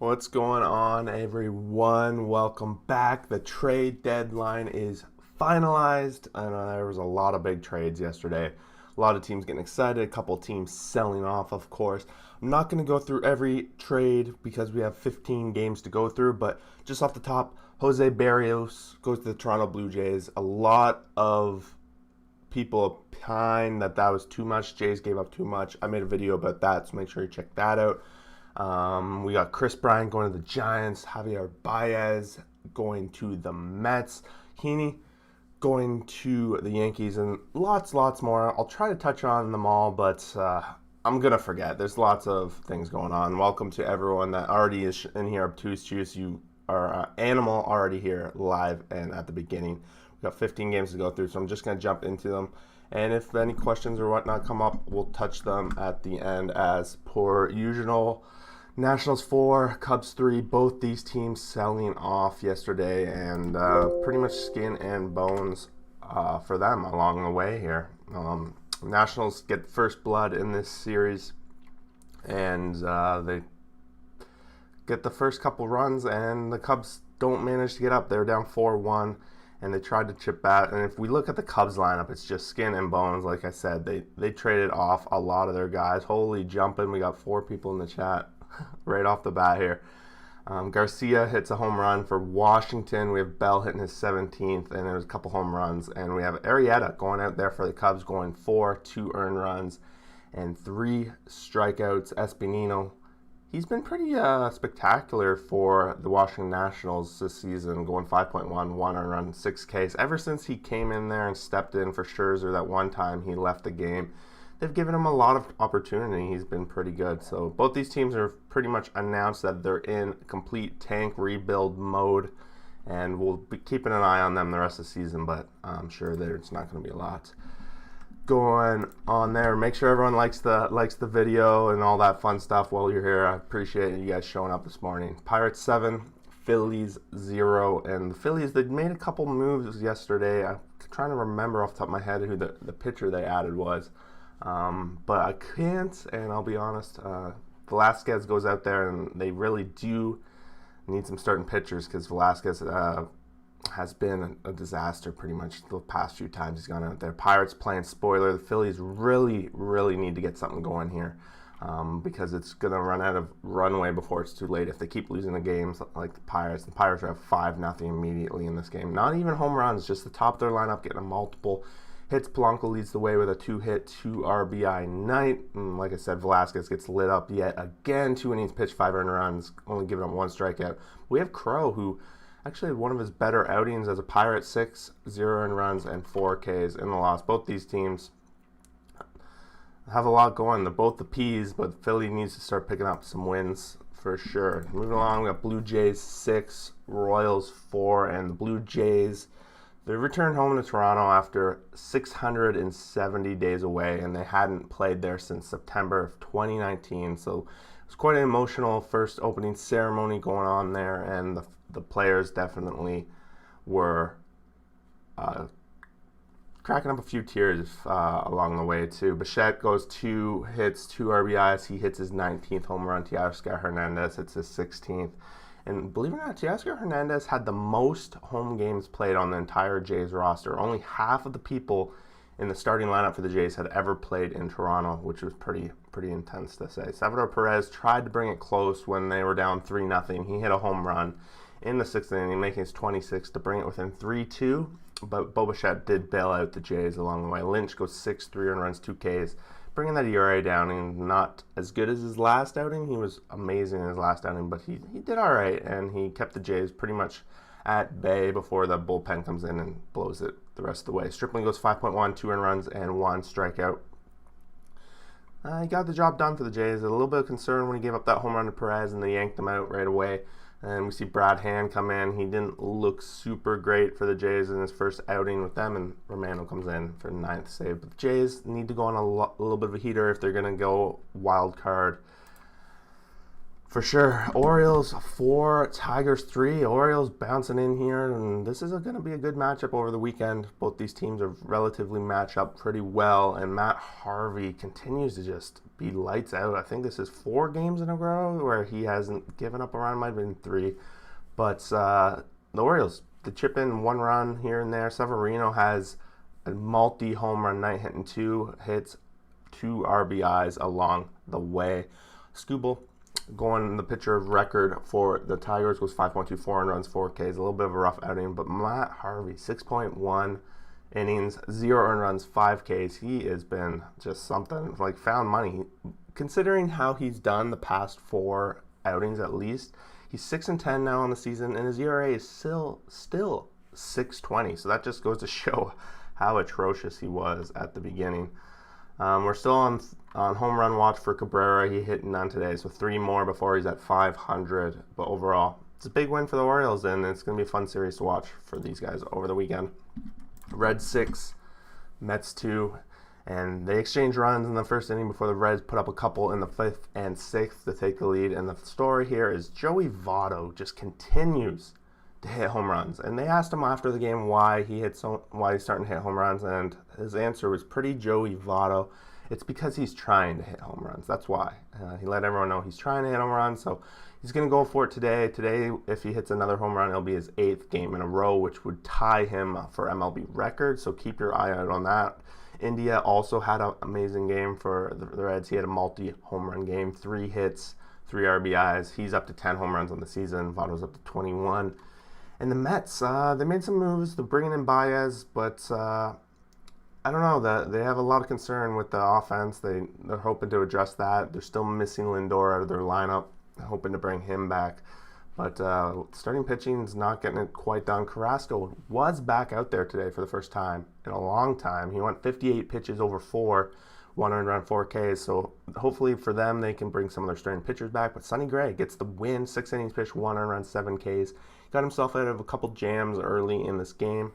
What's going on, everyone? Welcome back. The trade deadline is finalized, and there was a lot of big trades yesterday. A lot of teams getting excited, a couple teams selling off, of course. I'm not going to go through every trade because we have 15 games to go through, but just off the top, Jose Barrios goes to the Toronto Blue Jays. A lot of people opine that was too much. Jays gave up too much. I made a video about that, so make sure you check that out. We got Chris Bryant going to the Giants, Javier Baez going to the Mets, Heaney going to the Yankees, and lots more. I'll try to touch on them all, but I'm going to forget. There's lots of things going on. Welcome to everyone that already is in here. Obtuse Juice, you are animal already here live and at the beginning. We've got 15 games to go through, so I'm just going to jump into them. And if any questions or whatnot come up, we'll touch them at the end as per usual. Nationals 4, Cubs 3, both these teams selling off yesterday, and pretty much skin and bones for them along the way here. Nationals get first blood in this series, and they get the first couple runs, and the Cubs don't manage to get up. They're down 4-1, and they tried to chip back. And if we look at the Cubs lineup, it's just skin and bones. Like I said, they traded off a lot of their guys. Holy jumping, we got 4 people in the chat right off the bat here. Garcia hits a home run for Washington. We have Bell hitting his 17th, and there's a couple home runs. And we have Arrieta going out there for the Cubs, going 2 earned runs, and 3 strikeouts. Espinino, he's been pretty spectacular for the Washington Nationals this season, going 5.1, 1 earned run, 6 Ks. Ever since he came in there and stepped in for Scherzer that one time he left the game, they've given him a lot of opportunity. He's been pretty good. So both these teams are pretty much announced that they're in complete tank rebuild mode, and we'll be keeping an eye on them the rest of the season, but I'm sure there's not going to be a lot going on there. Make sure everyone likes the video and all that fun stuff while you're here. I appreciate you guys showing up this morning. Pirates 7, Phillies 0, and the Phillies, they made a couple moves yesterday. I'm trying to remember off the top of my head who the pitcher they added was. But I can't, and I'll be honest, Velasquez goes out there, and they really do need some starting pitchers because Velasquez has been a disaster pretty much the past few times he's gone out there. Pirates playing spoiler. The Phillies really need to get something going here because it's going to run out of runway before it's too late if they keep losing the games like the Pirates. The Pirates are up 5-0 immediately in this game. Not even home runs, just the top of their lineup getting a multiple hits. Polanco leads the way with a 2-hit, 2 RBI night. And like I said, Velasquez gets lit up yet again. 2 innings pitched, 5 earned runs, only giving up 1 strikeout. We have Crow, who actually had one of his better outings as a Pirate, 6 0 earned runs, and 4 Ks in the loss. Both these teams have a lot going. They're both the P's, but Philly needs to start picking up some wins for sure. Moving along, we got Blue Jays 6, Royals 4, and the Blue Jays, they returned home to Toronto after 670 days away, and they hadn't played there since September of 2019. So it was quite an emotional first opening ceremony going on there, and the players definitely were cracking up a few tears along the way too. Bichette goes 2 hits, 2 RBIs. He hits his 19th home run. Teoscar Hernandez hits his 16th. And believe it or not, Teoscar Hernandez had the most home games played on the entire Jays roster. Only half of the people in the starting lineup for the Jays had ever played in Toronto, which was pretty intense to say. Salvador Perez tried to bring it close when they were down 3-0. He hit a home run in the 6th inning, making his 26th to bring it within 3-2. But Bo Bichette did bail out the Jays along the way. Lynch goes 6 3 earned runs, 2 Ks, bringing that ERA down, and not as good as his last outing. He was amazing in his last outing, but he did all right, and he kept the Jays pretty much at bay before the bullpen comes in and blows it the rest of the way. Stripling goes 5.1, 2 earned runs, and 1 strikeout. He got the job done for the Jays. A little bit of concern when he gave up that home run to Perez, and they yanked him out right away. And we see Brad Hand come in. He didn't look super great for the Jays in his first outing with them, and Romano comes in for the 9th save. But the Jays need to go on a little bit of a heater if they're going to go wild card For sure. Orioles 4, Tigers 3. Orioles bouncing in here, and this is going to be a good matchup over the weekend. Both these teams are relatively matched up pretty well, and Matt Harvey continues to just be lights out. I think this is 4 games in a row where he hasn't given up a run. Might have been 3. But the Orioles, they chip in 1 run here and there. Severino has a multi-home run night, hitting 2 hits, 2 RBIs along the way. Skubal going the pitcher of record for the Tigers was 5.24 runs, 4 Ks. A little bit of a rough outing, but Matt Harvey, 6.1 innings, 0 earned runs, 5 Ks. He has been just something, like found money. Considering how he's done the past 4 outings at least, he's 6-10 now on the season, and his ERA is still 6.20. So that just goes to show how atrocious he was at the beginning. We're still on home run watch for Cabrera. He hit none today, so 3 more before he's at 500. But overall, it's a big win for the Orioles, and it's going to be a fun series to watch for these guys over the weekend. Reds 6, Mets 2, and they exchanged runs in the first inning before the Reds put up a couple in the 5th and 6th to take the lead. And the story here is Joey Votto just continues to hit home runs, and they asked him after the game why he's starting to hit home runs, and his answer was pretty Joey Votto. It's because he's trying to hit home runs. That's why. He let everyone know he's trying to hit home runs, so he's going to go for it today. Today, if he hits another home run, it'll be his 8th game in a row, which would tie him for MLB record, so keep your eye out on that. India also had an amazing game for the Reds. He had a multi-home run game, 3 hits, 3 RBIs. He's up to 10 home runs on the season. Votto's up to 21. And the Mets, they made some moves. They're bringing in Baez, but I don't know. They have a lot of concern with the offense. They're hoping to address that. They're still missing Lindor out of their lineup, hoping to bring him back. But starting pitching is not getting it quite done. Carrasco was back out there today for the first time in a long time. He went 58 pitches over 4, 1 earned run, 4 Ks. So hopefully for them, they can bring some of their starting pitchers back. But Sonny Gray gets the win, 6 innings pitched, 1 earned run, 7 Ks. Got himself out of a couple jams early in this game.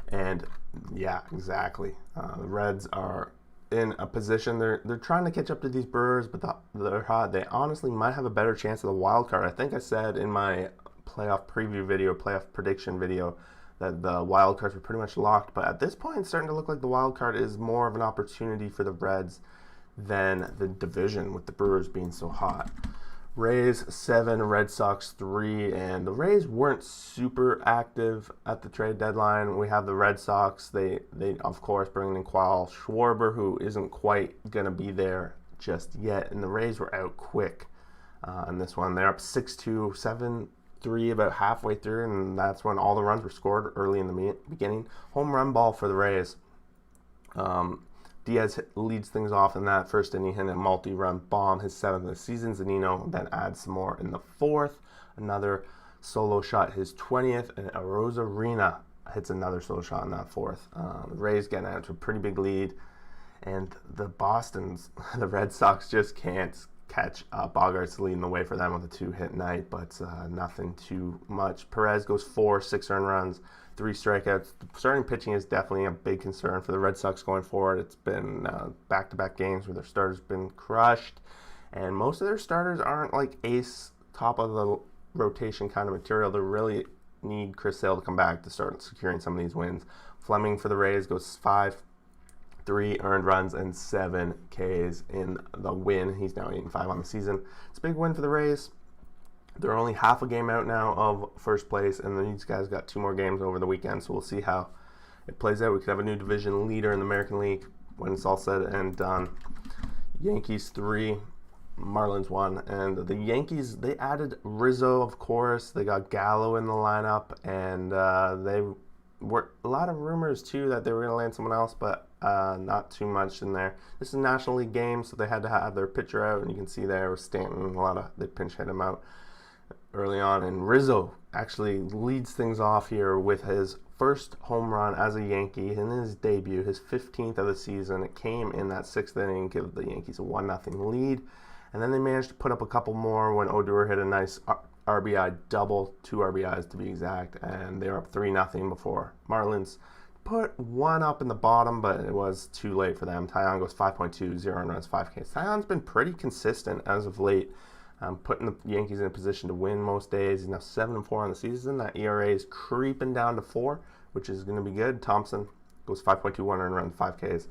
And yeah, exactly. The Reds are in a position, they're trying to catch up to these Brewers, but they're hot. They honestly might have a better chance of the wild card. I think I said in my playoff preview video, playoff prediction video, that the wild cards were pretty much locked. But at this point, it's starting to look like the wild card is more of an opportunity for the Reds than the division, with the Brewers being so hot. Rays 7, Red Sox 3, and the Rays weren't super active at the trade deadline. We have the Red Sox. They of course bringing in Kyle Schwarber, who isn't quite going to be there just yet, and the Rays were out quick in this one. They're up 6-2, 7-3 about halfway through, and that's when all the runs were scored early in the beginning. Home run ball for the Rays. Diaz leads things off in that first inning, hitting a multi-run bomb, his 7th of the season. Zunino then adds some more in the 4th. Another solo shot, his 20th, and Arozarena hits another solo shot in that 4th. The Rays getting out to a pretty big lead, and the Red Sox just can't catch Bogarts leading the way for them with a 2-hit night, but nothing too much. Perez goes 4, 6 earned runs, 3 strikeouts. The starting pitching is definitely a big concern for the Red Sox going forward. It's been back-to-back games where their starters been crushed, and most of their starters aren't like ace, top of the rotation kind of material. They really need Chris Sale to come back to start securing some of these wins. Fleming for the Rays goes 5, 3 earned runs, and 7 Ks in the win. He's now 8-5 on the season. It's a big win for the Rays. They're only half a game out now of first place, and these guys got 2 more games over the weekend, so we'll see how it plays out. We could have a new division leader in the American League when it's all said and done. Yankees 3, Marlins 1, and the Yankees, they added Rizzo, of course. They got Gallo in the lineup, and they were a lot of rumors, too, that they were going to land someone else, but not too much in there. This is a National League game, so they had to have their pitcher out, and you can see there with Stanton, they pinch hit him out early on, and Rizzo actually leads things off here with his first home run as a Yankee in his debut, his 15th of the season. It came in that 6th inning, give the Yankees a 1-0 lead, and then they managed to put up a couple more when Odor hit a nice RBI double, 2 RBIs to be exact, and they were up 3-0 before Marlins put 1 up in the bottom, but it was too late for them. Taillon goes 5.2, 0 runs, 5 Ks. Taillon's been pretty consistent as of late. putting the Yankees in a position to win most days. He's now 7-4 on the season. That ERA is creeping down to 4, which is going to be good. Thompson goes 5.21 earned runs, 5 Ks.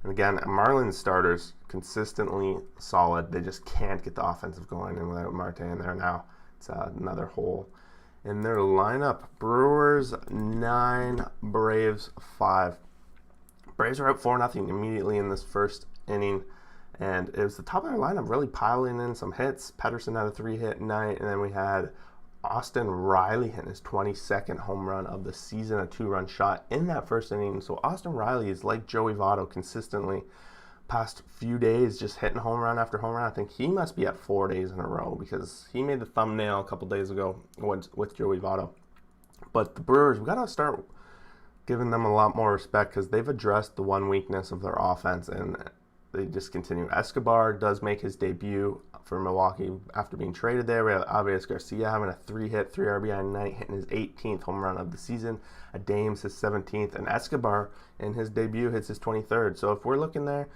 And again, Marlins starters consistently solid. They just can't get the offensive going, and without Marte in there now, it's another hole in their lineup. Brewers 9, Braves 5. Braves are up 4-0 immediately in this first inning, and it was the top of their lineup really piling in some hits. Pedersen had a 3-hit night, and then we had Austin Riley hitting his 22nd home run of the season, a 2-run shot in that first inning. So Austin Riley is like Joey Votto consistently past few days, just hitting home run after home run. I think he must be at 4 days in a row because he made the thumbnail a couple days ago with Joey Votto. But the Brewers, we got to start giving them a lot more respect because they've addressed the one weakness of their offense, and they just continue. Escobar does make his debut for Milwaukee after being traded there. We have Aviles Garcia having a 3-hit, 3 RBI night, hitting his 18th home run of the season. Adames his 17th, and Escobar in his debut hits his 23rd. So if we're looking there,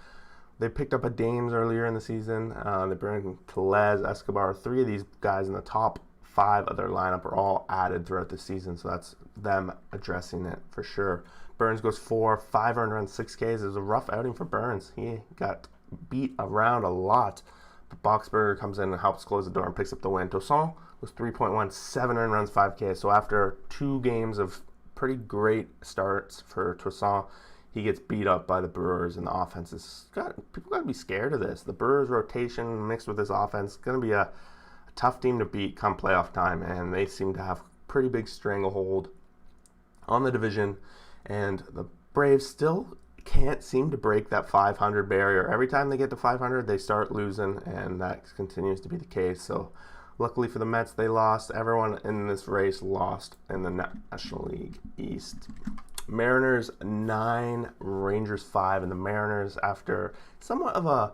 they picked up Adames earlier in the season. They bring Tellez, Escobar. 3 of these guys in the top 5 of their lineup are all added throughout the season, so that's them addressing it for sure. Burns goes 4, 5 earned runs, 6 Ks. It was a rough outing for Burns. He got beat around a lot. But Boxberger comes in and helps close the door and picks up the win. Toussaint was 3.1, 7 earned runs, 5 Ks. So after 2 games of pretty great starts for Toussaint, he gets beat up by the Brewers, and the offense is people got to be scared of this. The Brewers rotation mixed with this offense is going to be a tough team to beat come playoff time, and they seem to have pretty big stranglehold on the division, and the Braves still can't seem to break that 500 barrier. Every time they get to 500, they start losing, and that continues to be the case. So luckily for the Mets, they lost. Everyone in this race lost in the National League East. Mariners 9, Rangers 5, and the Mariners, after somewhat of a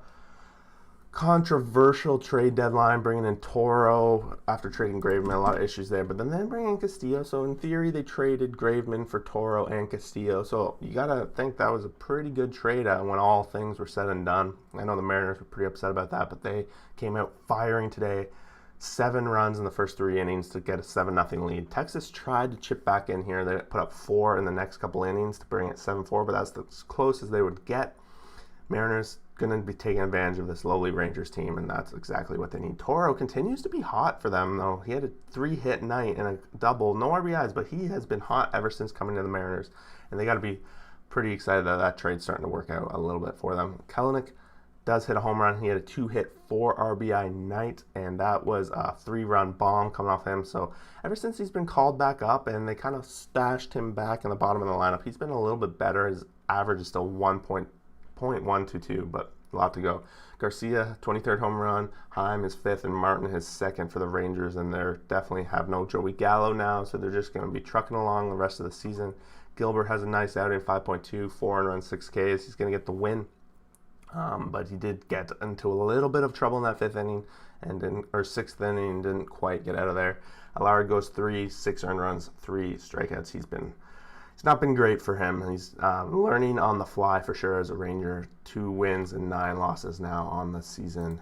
controversial trade deadline, bringing in Toro after trading Graveman, a lot of issues there, but then bringing in Castillo. So in theory, they traded Graveman for Toro and Castillo. So you gotta think that was a pretty good trade when all things were said and done. I know the Mariners were pretty upset about that, but they came out firing today. 7 runs in the first 3 innings to get a 7-0 lead. Texas tried to chip back in here. They put up 4 in the next couple innings to bring it 7-4, but that's as close as they would get. Mariners going to be taking advantage of this lowly Rangers team, and that's exactly what they need. Toro continues to be hot for them, though. He had a 3-hit night and a double. No RBIs, but he has been hot ever since coming to the Mariners, and they got to be pretty excited that that trade's starting to work out a little bit for them. Kelenic does hit a home run. He had a 2-hit, 4 RBI night, and that was a 3-run bomb coming off him. So ever since he's been called back up and they kind of stashed him back in the bottom of the lineup, he's been a little bit better. His average is still 1.122, but a lot to go. Garcia, 23rd home run. Heim is 5th, and Martin his 2nd for the Rangers, and they definitely have no Joey Gallo now, so they're just going to be trucking along the rest of the season. Gilbert has a nice outing, 5.2, 4 and runs, 6 Ks. He's going to get the win. But he did get into a little bit of trouble in that 5th inning or 6th inning and didn't quite get out of there. Allard goes 3, 6 earned runs, 3 strikeouts. It's not been great for him. He's learning on the fly for sure as a Ranger. 2 wins and 9 losses now on the season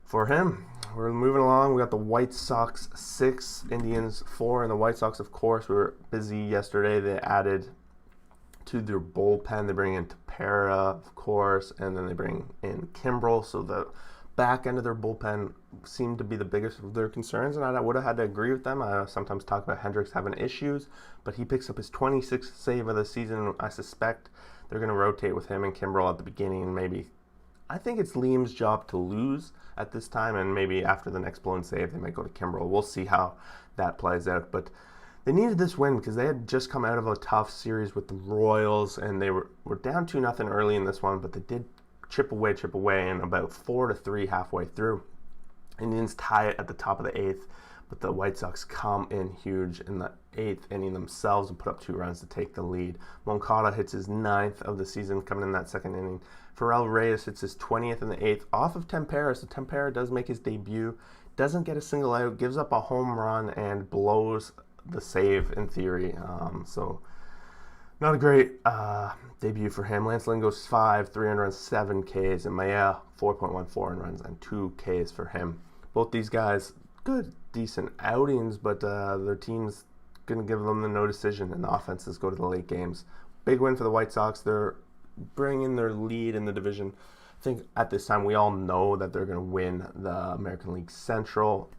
for him. We're moving along. We got the White Sox 6, Indians 4, and the White Sox, of course, were busy yesterday. They added to their bullpen. They bring in Tepera, of course, and then they bring in Kimbrel. So the back end of their bullpen seemed to be the biggest of their concerns, and I would have had to agree with them. I sometimes talk about Hendricks having issues, but he picks up his 26th save of the season. I suspect they're going to rotate with him and Kimbrel at the beginning. Maybe I think it's Liam's job to lose at this time, and maybe after the next blown save, they might go to Kimbrel. We'll see how that plays out, but they needed this win because they had just come out of a tough series with the Royals, and they were down 2-0 early in this one, but they did chip away, and about 4-3 halfway through. Indians tie it at the top of the 8th, but the White Sox come in huge in the 8th inning themselves and put up 2 runs to take the lead. Moncada hits his 9th of the season coming in that 2nd inning. Pharrell Reyes hits his 20th in the 8th off of Tempera, so Tempera does make his debut, doesn't get a single out, gives up a home run, and blows the save in theory. So not a great debut for him. Lance Lynn goes 5, 307 Ks, and Maya 4.14 runs and 2 Ks for him. both these guys, good, decent outings, but their team's going to give them the no decision, and the offenses go to the late games. Big win for the White Sox. They're bringing their lead in the division. I think at this time we all know that they're going to win the American League Central,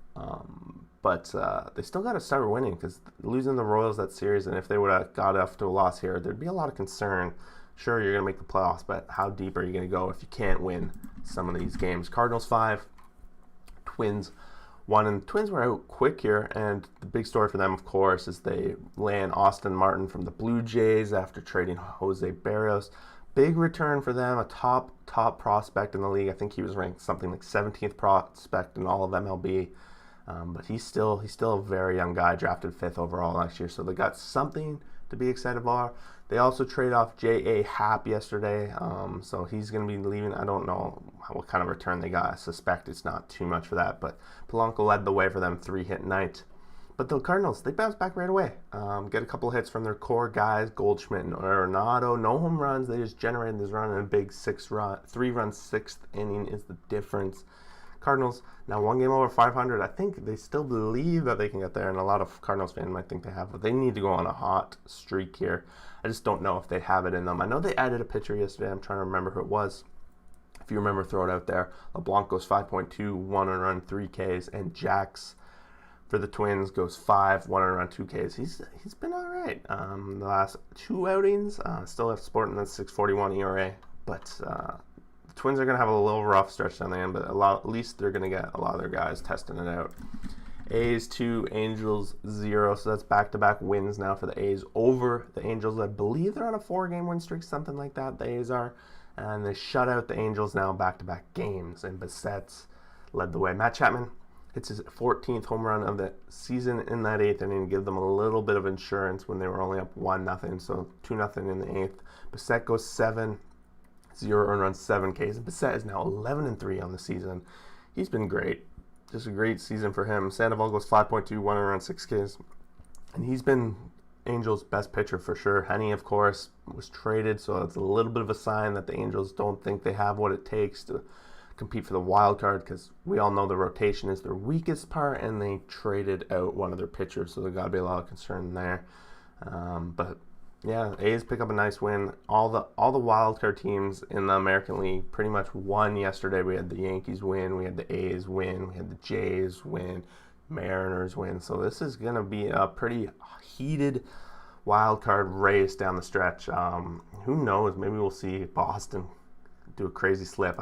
but they still got to start winning, because losing the Royals that series, and if they would have got off to a loss here, there'd be a lot of concern. Sure, you're going to make the playoffs, but how deep are you going to go if you can't win some of these games? Cardinals 5, Twins 1, and the Twins were out quick here, and the big story for them, of course, is they land Austin Martin from the Blue Jays after trading Jose Barrios. Big return for them, a top prospect in the league. I think he was ranked something like 17th prospect in all of MLB, but he's still a very young guy, drafted 5th overall last year, so they got something to be excited about. They also trade off J.A. Happ yesterday, so he's going to be leaving. I don't know what kind of return they got. I suspect it's not too much for that, but Polanco led the way for them, 3-hit night. But the Cardinals, they bounced back right away. Get a couple hits from their core guys, Goldschmidt and Arenado. No home runs. They just generated this run in a big 3-run 6th inning is the difference. Cardinals, now 1 game over 500. I think they still believe that they can get there, and a lot of Cardinals fans might think they have, but they need to go on a hot streak here. I just don't know if they have it in them. I know they added a pitcher yesterday. I'm trying to remember who it was. If you remember, throw it out there. LeBlanc goes 5.2, 1 run, 3 Ks, and Jax for the Twins goes 5, 1 run, 2 Ks. He's been all right. The last 2 outings, still have Sporting that 6.41 ERA, but the Twins are going to have a little rough stretch down the end, but at least they're going to get a lot of their guys testing it out. A's 2, Angels 0, so that's back-to-back wins now for the A's over the Angels. I believe they're on a 4-game win streak, something like that, the A's are, and they shut out the Angels now back-to-back games, and Bissett's led the way. Matt Chapman hits his 14th home run of the season in that 8th inning, give them a little bit of insurance when they were only up 1-0, so 2-0 in the 8th. Bissett goes 7, 0 earned runs, 7 Ks, and Bissett is now 11-3 on the season. He's been great. Just a great season for him. Sandoval goes 5.2, 1 run, 6 Ks. And he's been Angels' best pitcher for sure. Henny, of course, was traded, so it's a little bit of a sign that the Angels don't think they have what it takes to compete for the wild card, because we all know the rotation is their weakest part, and they traded out one of their pitchers, so there's got to be a lot of concern there. But yeah, A's pick up a nice win. All the wild card teams in the American League pretty much won yesterday. We had the Yankees win, we had the A's win, we had the Jays win, Mariners win. So this is going to be a pretty heated wild card race down the stretch. Who knows? Maybe we'll see Boston do a crazy slip.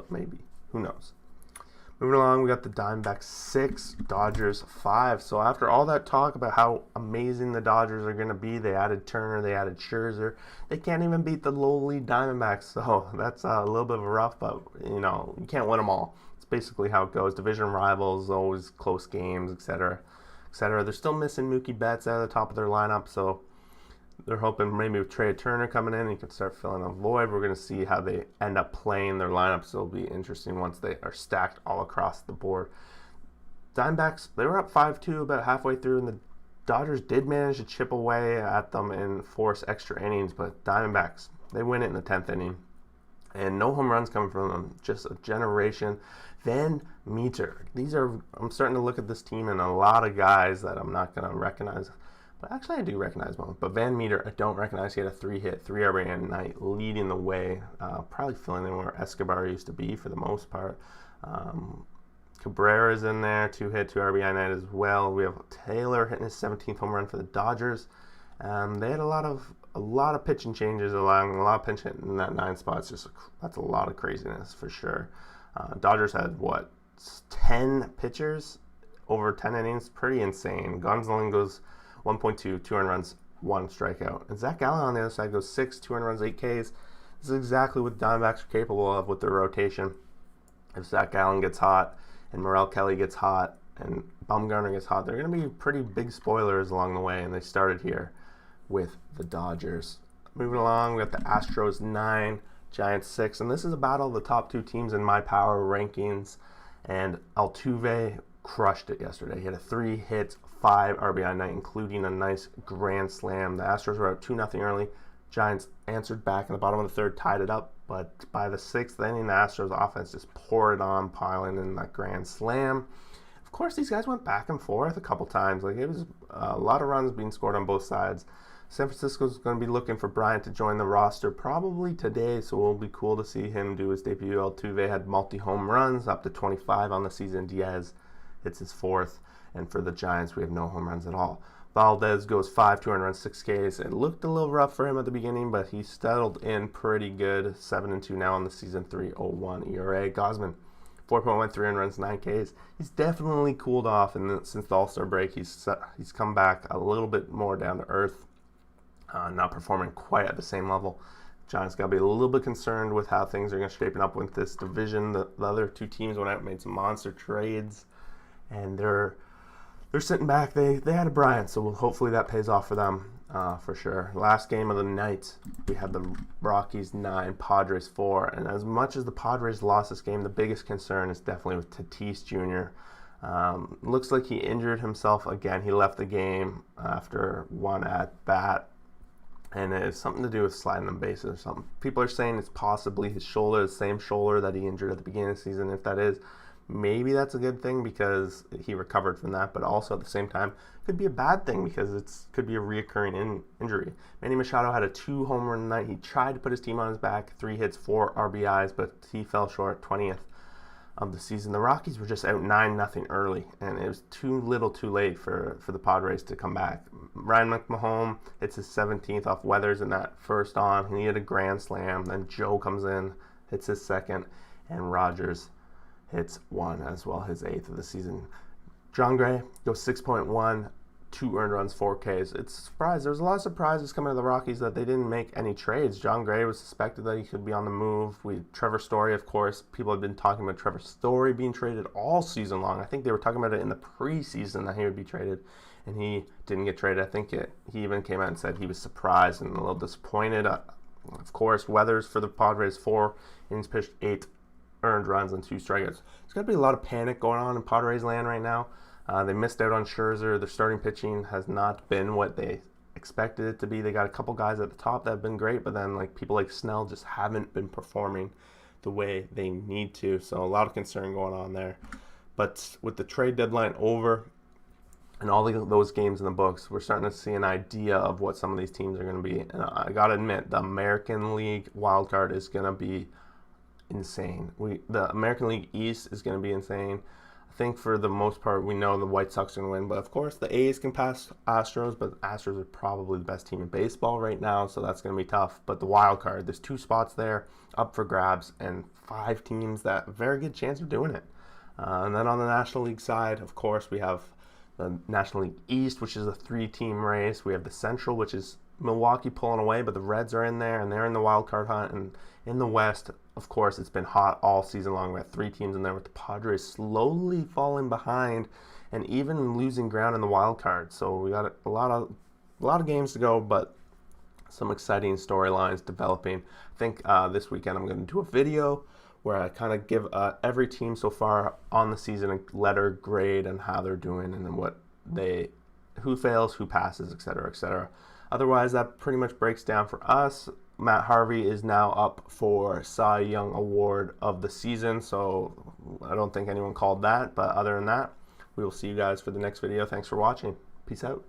Maybe. Who knows? Moving along, we got the Diamondbacks 6, Dodgers 5. So after all that talk about how amazing the Dodgers are going to be, they added Turner, they added Scherzer. They can't even beat the lowly Diamondbacks. So that's a little bit of a rough, but you can't win them all. It's basically how it goes. Division rivals, always close games, etc., etc. They're still missing Mookie Betts out of the top of their lineup, so they're hoping maybe with Trey Turner coming in, he can start filling a void. We're going to see how they end up playing their lineups. It'll be interesting once they are stacked all across the board. Diamondbacks, they were up 5-2 about halfway through, and the Dodgers did manage to chip away at them and force extra innings, but Diamondbacks, they win it in the 10th inning. And no home runs coming from them, just a generation. Van Meter. I'm starting to look at this team and a lot of guys that I'm not going to recognize. But actually, I do recognize one. But Van Meter, I don't recognize. He had a 3-hit, 3 RBI night, leading the way. Probably filling in where Escobar used to be for the most part. Cabrera's in there, 2-hit, 2 RBI night as well. We have Taylor hitting his 17th home run for the Dodgers. They had a lot of pitching changes along, a lot of pinch hitting in that 9 spots. That's a lot of craziness for sure. Dodgers had 10 pitchers over 10 innings, pretty insane. Gonsolin goes 1.2, 2 earned runs, 1 strikeout. And Zach Gallen on the other side goes 6, 2 earned runs, 8 Ks. This is exactly what the Diamondbacks are capable of with their rotation. If Zach Gallen gets hot, and Morel Kelly gets hot, and Bumgarner gets hot, they're going to be pretty big spoilers along the way, and they started here with the Dodgers. Moving along, we got the Astros 9, Giants 6, and this is a battle of the top 2 teams in my power rankings, and Altuve crushed it yesterday. He had a 3-hit, 5 RBI night, including a nice grand slam. The Astros were out 2-0 early. Giants answered back in the bottom of the 3rd, tied it up, But by the 6th inning, the Astros offense just poured on, piling in that grand slam. Of course, these guys went back and forth a couple times. Like, it was a lot of runs being scored on both sides. San Francisco's going to be looking for Bryant to join the roster probably today, so it'll be cool to see him do his debut. Altuve had multi-home runs, up to 25 on the season. Diaz hits his 4th. And for the Giants, we have no home runs at all. Valdez goes 5, 2 runs, 6 Ks. It looked a little rough for him at the beginning, but he settled in pretty good. 7-2 now on the season, 3.01 ERA. Gosman, 4.1, 3 runs, 9 Ks. He's definitely cooled off, and since the All-Star break, he's come back a little bit more down to earth, not performing quite at the same level. Giants got to be a little bit concerned with how things are going to shape up with this division. The other two teams went out and made some monster trades, and they're sitting back. They had a Bryant, so hopefully that pays off for them for sure. Last game of the night, we had the Rockies 9, Padres 4. And as much as the Padres lost this game, the biggest concern is definitely with Tatis Jr. Looks like he injured himself again. He left the game after one at bat, and it has something to do with sliding on bases or something. People are saying it's possibly his shoulder, the same shoulder that he injured at the beginning of the season. If that is, maybe that's a good thing because he recovered from that, but also at the same time, could be a bad thing because it could be a reoccurring injury. Manny Machado had a 2-home run night. He tried to put his team on his back, 3 hits, 4 RBIs, but he fell short, 20th of the season. The Rockies were just out 9-0 early, and it was too little too late for the Padres to come back. Ryan McMahon hits his 17th off Weathers in that first on. He hit a grand slam. Then Joe comes in, hits his 2nd, and Rogers hits 1 as well, his 8th of the season. John Gray goes 6.1, 2 earned runs, 4 Ks. It's a surprise. There's a lot of surprises coming to the Rockies that they didn't make any trades. John Gray was suspected that he could be on the move. Trevor Story, of course. People have been talking about Trevor Story being traded all season long. I think they were talking about it in the preseason that he would be traded, and he didn't get traded. I think he even came out and said he was surprised and a little disappointed. Of course, Weathers for the Padres, 4 innings pitched, 8 earned runs and 2 strikeouts. There's going to be a lot of panic going on in Padres land right now. They missed out on Scherzer. Their starting pitching has not been what they expected it to be. They got a couple guys at the top that have been great, but then people like Snell just haven't been performing the way they need to. So a lot of concern going on there. But with the trade deadline over and all those games in the books, we're starting to see an idea of what some of these teams are going to be. And I got to admit, the American League wildcard is going to be insane. The American League East is going to be insane. I think for the most part, we know the White Sox are going to win. But of course, the A's can pass Astros, but Astros are probably the best team in baseball right now, so that's going to be tough. But the wild card, there's 2 spots there up for grabs, and 5 teams that have a very good chance of doing it. And then on the National League side, of course, we have the National League East, which is a 3-team race. We have the Central, which is Milwaukee pulling away, but the Reds are in there, and they're in the wild card hunt. And in the West, of course, it's been hot all season long. We have 3 teams in there, with the Padres slowly falling behind and even losing ground in the wild card. So we got a lot of games to go, but some exciting storylines developing. I think this weekend I'm going to do a video where I kind of give every team so far on the season a letter grade and how they're doing and then who fails, who passes, etc., etc. Otherwise, that pretty much breaks down for us. Matt Harvey is now up for Cy Young Award of the season, so I don't think anyone called that. But other than that, we will see you guys for the next video. Thanks for watching. Peace out.